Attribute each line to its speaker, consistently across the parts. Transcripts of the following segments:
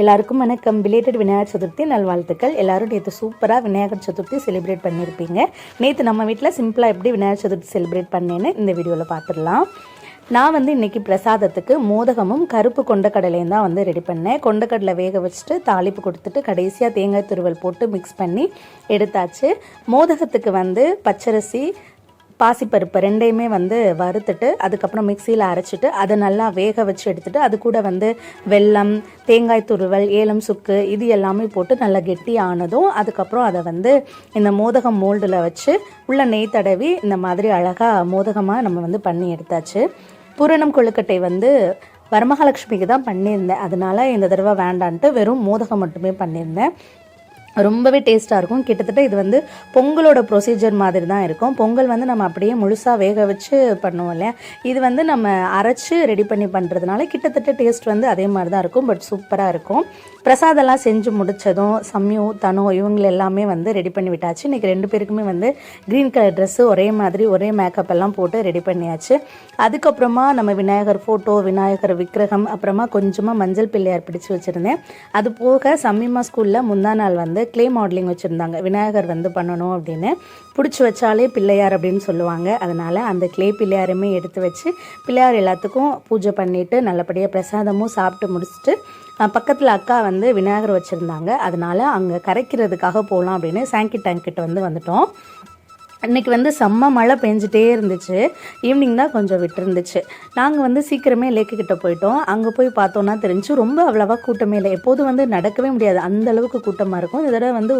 Speaker 1: எல்லாருக்கும் வணக்கம். பிலேட்டட் விநாயகர் சதுர்த்தி நல்வாழ்த்துக்கள். எல்லாரும் நேற்று சூப்பராக விநாயகர் சதுர்த்தி செலிப்ரேட் பண்ணியிருப்பீங்க. நேற்று நம்ம வீட்டில் சிம்பிளாக எப்படி விநாயகர் சதுர்த்தி செலிப்ரேட் பண்ணேன்னு இந்த வீடியோவில் பார்த்துடலாம். நான் இன்றைக்கி பிரசாதத்துக்கு மோதகமும் கருப்பு கொண்டக்கடலையும் தான் ரெடி பண்ணேன். கொண்டக்கடலை வேக வச்சுட்டு தாளிப்பு கொடுத்துட்டு கடைசியாக தேங்காய் துருவல் போட்டு மிக்ஸ் பண்ணி எடுத்தாச்சு. மோதகத்துக்கு பச்சரிசி பாசிப்பருப்பு ரெண்டையுமே வறுத்துட்டு அதுக்கப்புறம் மிக்சியில் அரைச்சிட்டு அதை நல்லா வேக வச்சு எடுத்துகிட்டு அது கூட வெல்லம், தேங்காய் துருவல், ஏலம், சுக்கு இது எல்லாமே போட்டு நல்லா கெட்டி ஆனதும் அதுக்கப்புறம் அதை இந்த மோதகம் மோல்டில் வச்சு உள்ள நெய் தடவி இந்த மாதிரி அழகாக மோதகமாக நம்ம பண்ணி எடுத்தாச்சு. பூரணம் கொழுக்கட்டை வரமகாலட்சுமிக்கு தான் பண்ணியிருந்தேன். அதனால இந்த தடவை வேண்டான்ட்டு வெறும் மோதகம் மட்டுமே பண்ணியிருந்தேன். ரொம்பவே டேஸ்ட்டாக இருக்கும். கிட்டத்தட்ட இது பொங்கலோட ப்ரொசீஜர் மாதிரி தான் இருக்கும். பொங்கல் நம்ம அப்படியே முழுசாக வேக வச்சு பண்ணுவோம் இல்லையா, இது நம்ம அரைச்சி ரெடி பண்ணி பண்ணுறதுனால கிட்டத்தட்ட டேஸ்ட் அதே மாதிரி தான் இருக்கும். பட் சூப்பராக இருக்கும். பிரசாதெல்லாம் செஞ்சு முடித்ததும் சம்யு, தனு இவங்க எல்லாமே ரெடி பண்ணி விட்டாச்சு. இன்றைக்கி 2 பேருக்குமே க்ரீன் கலர் ட்ரெஸ்ஸு ஒரே மாதிரி ஒரே மேக்கப் எல்லாம் போட்டு ரெடி பண்ணியாச்சு. அதுக்கப்புறமா நம்ம விநாயகர் ஃபோட்டோ, விநாயகர் விக்கிரகம், அப்புறமா கொஞ்சமாக மஞ்சள் பிள்ளையார் பிடிச்சி வச்சுருந்தேன். அது போக சம்மிமா ஸ்கூலில் முந்தா நாள் கிளே மாடலிங் வச்சுருந்தாங்க. விநாயகர் பண்ணணும் அப்படின்னு பிடிச்சி வச்சாலே பிள்ளையார் அப்படின்னு சொல்லுவாங்க. அதனால் அந்த கிளே பிள்ளையாருமே எடுத்து வச்சு பிள்ளையார் எல்லாத்துக்கும் பூஜை பண்ணிவிட்டு நல்லபடியாக பிரசாதமும் சாப்பிட்டு முடிச்சுட்டு பக்கத்தில் அக்கா விநாயகர் வச்சுருந்தாங்க. அதனால் அங்கே கரைக்கிறதுக்காக போகலாம் அப்படின்னு சாங்கி டேங்க் கிட்ட வந்துட்டோம். இன்றைக்கி செம்ம மழை பெஞ்சிட்டே இருந்துச்சு. ஈவினிங் தான் கொஞ்சம் விட்டுருந்துச்சு. நாங்கள் சீக்கிரமே லேக்குக்கிட்ட போயிட்டோம். அங்கே போய் பார்த்தோன்னா தெரிஞ்சு ரொம்ப அவ்வளோவா கூட்டமே இல்லை. எப்போதும் நடக்கவே முடியாது, அந்த அளவுக்கு கூட்டமாக இருக்கும். இந்த தடவை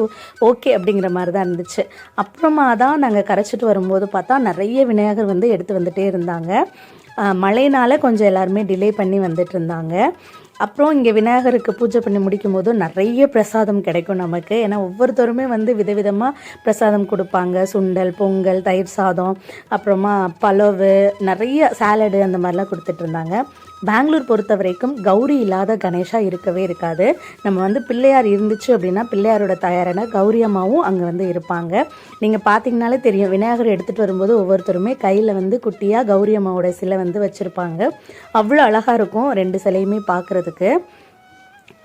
Speaker 1: ஓகே அப்படிங்கிற மாதிரி தான் இருந்துச்சு. அப்புறமா தான் நாங்கள் கரைச்சிட்டு வரும்போது பார்த்தா நிறைய விநாயகர் எடுத்து வந்துகிட்டே இருந்தாங்க. மழையினால் கொஞ்சம் எல்லாருமே டிலே பண்ணி வந்துட்டு இருந்தாங்க. அப்புறம் இங்கே விநாயகருக்கு பூஜை பண்ணி முடிக்கும் போது நிறைய பிரசாதம் கிடைக்கும் நமக்கு. ஏன்னா ஒவ்வொருத்தருமே விதவிதமாக பிரசாதம் கொடுப்பாங்க. சுண்டல், பொங்கல், தயிர் சாதம், அப்புறமா பலவு, நிறைய சாலடு அந்த மாதிரிலாம் கொடுத்துட்டு இருந்தாங்க. பெங்களூர் பொறுத்த வரைக்கும் கௌரி இல்லாத கணேஷா இருக்கவே இருக்காது. நம்ம பிள்ளையார் இருந்துச்சு அப்படின்னா பிள்ளையாரோட தயாரான கௌரி அம்மாவும் அங்கே இருப்பாங்க. நீங்கள் பார்த்தீங்கனாலே தெரியும், விநாயகர் எடுத்துகிட்டு வரும்போது ஒவ்வொருத்தருமே கையில் குட்டியாக கௌரி அம்மாவோட சிலை வச்சுருப்பாங்க. அவ்வளோ அழகாக இருக்கும் 2 சிலையுமே பார்க்குறதுக்கு.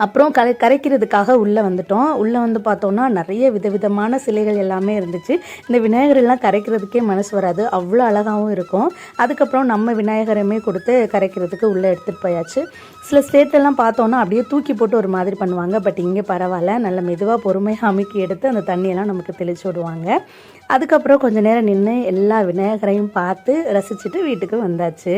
Speaker 1: அப்புறம் கரைக்கிறதுக்காக உள்ளே வந்துட்டோம். உள்ளே பார்த்தோன்னா நிறைய விதவிதமான சிலைகள் எல்லாமே இருந்துச்சு. இந்த விநாயகரெல்லாம் கரைக்கிறதுக்கே மனசு வராது, அவ்வளோ அழகாகவும் இருக்கும். அதுக்கப்புறம் நம்ம விநாயகரையுமே கொடுத்து கரைக்கிறதுக்கு உள்ளே எடுத்துகிட்டு போயாச்சு. சில ஸ்டேட்லலாம் பார்த்தோன்னா அப்படியே தூக்கி போட்டு ஒரு மாதிரி பண்ணுவாங்க. பட் இங்கே பரவாயில்ல, நல்ல மெதுவாக பொறுமையாக அமுக்கி எடுத்து அந்த தண்ணியெல்லாம் நமக்கு தெளிச்சு விடுவாங்க. அதுக்கப்புறம் கொஞ்சம் நேரம் நின்று எல்லா விநாயகரையும் பார்த்து ரசிச்சுட்டு வீட்டுக்கு வந்தாச்சு.